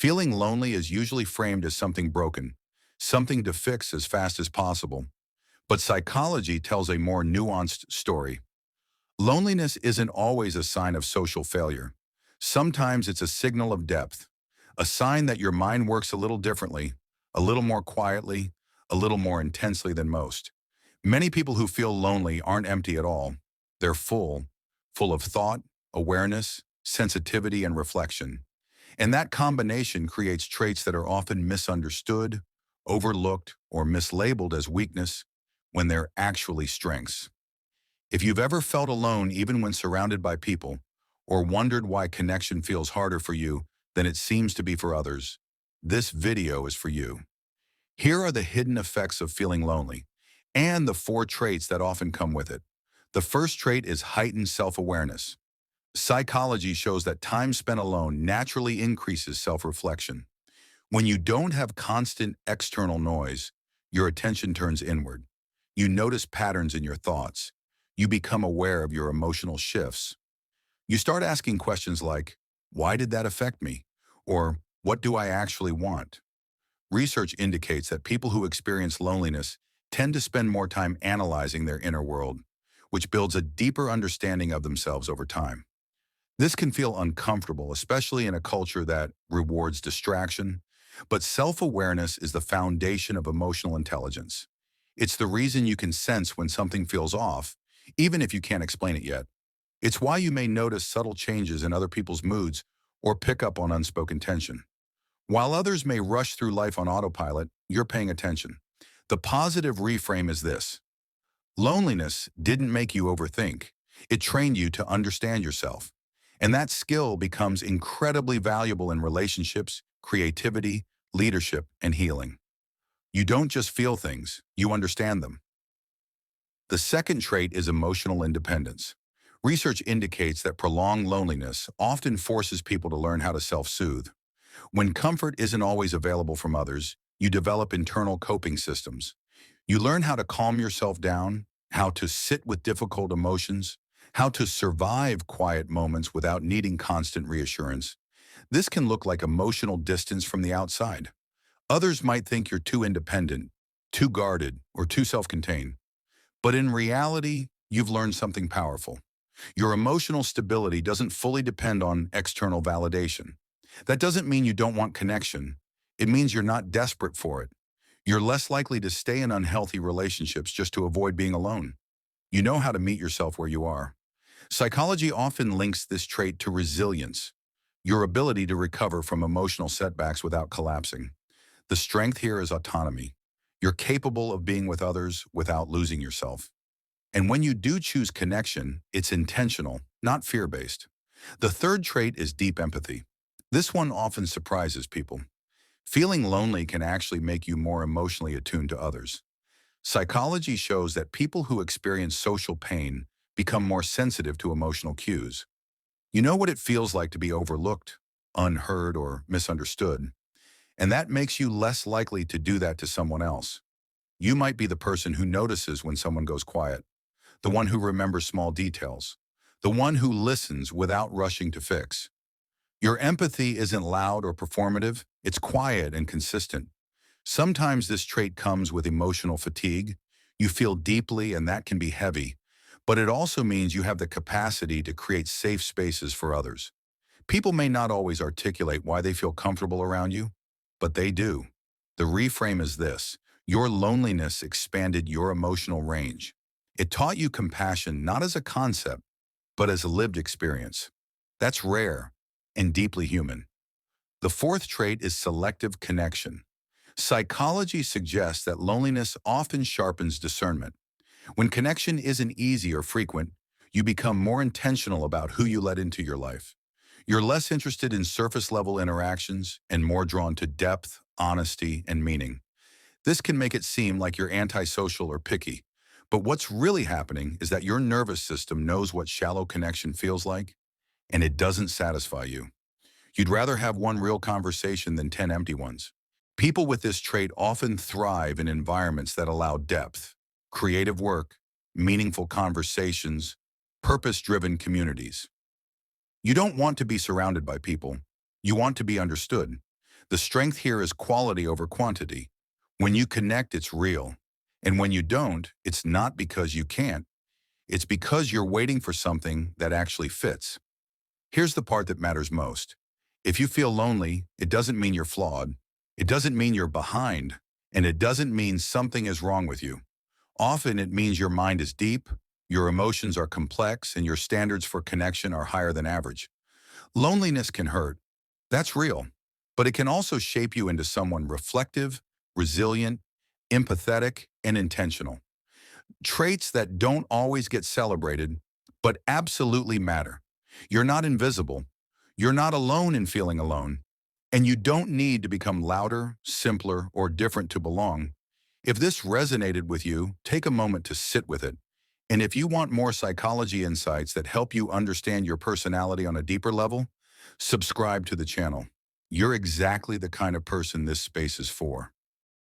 Feeling lonely is usually framed as something broken, something to fix as fast as possible. But psychology tells a more nuanced story. Loneliness isn't always a sign of social failure. Sometimes it's a signal of depth, a sign that your mind works a little differently, a little more quietly, a little more intensely than most. Many people who feel lonely aren't empty at all. They're full, full of thought, awareness, sensitivity, and reflection. And that combination creates traits that are often misunderstood, overlooked, or mislabeled as weakness when they're actually strengths. If you've ever felt alone even when surrounded by people, or wondered why connection feels harder for you than it seems to be for others, this video is for you. Here are the hidden effects of feeling lonely, and the 4 traits that often come with it. The first trait is heightened self-awareness. Psychology shows that time spent alone naturally increases self-reflection. When you don't have constant external noise, your attention turns inward. You notice patterns in your thoughts. You become aware of your emotional shifts. You start asking questions like, why did that affect me? Or, what do I actually want? Research indicates that people who experience loneliness tend to spend more time analyzing their inner world, which builds a deeper understanding of themselves over time. This can feel uncomfortable, especially in a culture that rewards distraction, but self-awareness is the foundation of emotional intelligence. It's the reason you can sense when something feels off, even if you can't explain it yet. It's why you may notice subtle changes in other people's moods or pick up on unspoken tension. While others may rush through life on autopilot, you're paying attention. The positive reframe is this: loneliness didn't make you overthink. It trained you to understand yourself. And that skill becomes incredibly valuable in relationships, creativity, leadership, and healing. You don't just feel things, you understand them. The second trait is emotional independence. Research indicates that prolonged loneliness often forces people to learn how to self-soothe. When comfort isn't always available from others, you develop internal coping systems. You learn how to calm yourself down, how to sit with difficult emotions, how to survive quiet moments without needing constant reassurance. This can look like emotional distance from the outside. Others might think you're too independent, too guarded, or too self-contained. But in reality, you've learned something powerful. Your emotional stability doesn't fully depend on external validation. That doesn't mean you don't want connection. It means you're not desperate for it. You're less likely to stay in unhealthy relationships just to avoid being alone. You know how to meet yourself where you are. Psychology often links this trait to resilience, your ability to recover from emotional setbacks without collapsing. The strength here is autonomy. You're capable of being with others without losing yourself. And when you do choose connection, it's intentional, not fear-based. The third trait is deep empathy. This one often surprises people. Feeling lonely can actually make you more emotionally attuned to others. Psychology shows that people who experience social pain become more sensitive to emotional cues. You know what it feels like to be overlooked, unheard, or misunderstood, and that makes you less likely to do that to someone else. You might be the person who notices when someone goes quiet, the one who remembers small details, the one who listens without rushing to fix. Your empathy isn't loud or performative, it's quiet and consistent. Sometimes this trait comes with emotional fatigue. You feel deeply and that can be heavy, but it also means you have the capacity to create safe spaces for others. People may not always articulate why they feel comfortable around you, but they do. The reframe is this: your loneliness expanded your emotional range. It taught you compassion not as a concept, but as a lived experience. That's rare and deeply human. The fourth trait is selective connection. Psychology suggests that loneliness often sharpens discernment. When connection isn't easy or frequent, you become more intentional about who you let into your life. You're less interested in surface-level interactions and more drawn to depth, honesty, and meaning. This can make it seem like you're antisocial or picky, but what's really happening is that your nervous system knows what shallow connection feels like, and it doesn't satisfy you. You'd rather have one real conversation than 10 empty ones. People with this trait often thrive in environments that allow depth, creative work, meaningful conversations, purpose-driven communities. You don't want to be surrounded by people. You want to be understood. The strength here is quality over quantity. When you connect, it's real. And when you don't, it's not because you can't. It's because you're waiting for something that actually fits. Here's the part that matters most. If you feel lonely, it doesn't mean you're flawed. It doesn't mean you're behind. And it doesn't mean something is wrong with you. Often it means your mind is deep, your emotions are complex, and your standards for connection are higher than average. Loneliness can hurt. That's real. But it can also shape you into someone reflective, resilient, empathetic, and intentional. Traits that don't always get celebrated, but absolutely matter. You're not invisible. You're not alone in feeling alone. And you don't need to become louder, simpler, or different to belong. If this resonated with you, take a moment to sit with it. And if you want more psychology insights that help you understand your personality on a deeper level, subscribe to the channel. You're exactly the kind of person this space is for.